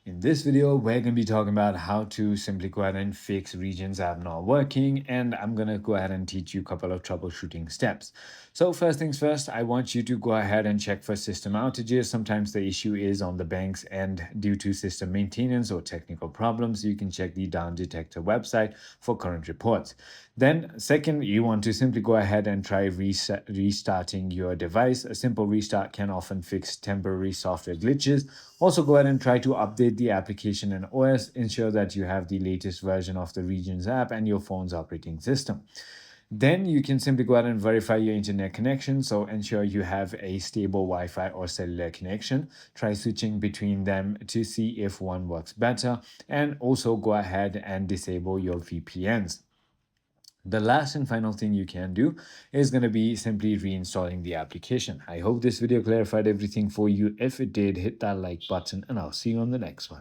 In this video, we're going to be talking about how to simply go ahead and fix Regions app not working, and I'm going to go ahead and teach you a couple of troubleshooting steps. So first things first, I want you to go ahead and check for system outages. Sometimes the issue is on the bank's end due to system maintenance or technical problems. You can check the Down Detector website for current reports. Then second, you want to simply go ahead and try restarting your device. A simple restart can often fix temporary software glitches. Also, go ahead and try to update the application and OS. Ensure that you have the latest version of the Regions app and your phone's operating system. Then you can simply go ahead and verify your internet connection. So ensure you have a stable Wi-Fi or cellular connection. Try switching between them to see if one works better. And also go ahead and disable your VPNs. The last and final thing you can do is going to be simply reinstalling the application. I hope this video clarified everything for you. If it did, hit that like button and I'll see you on the next one.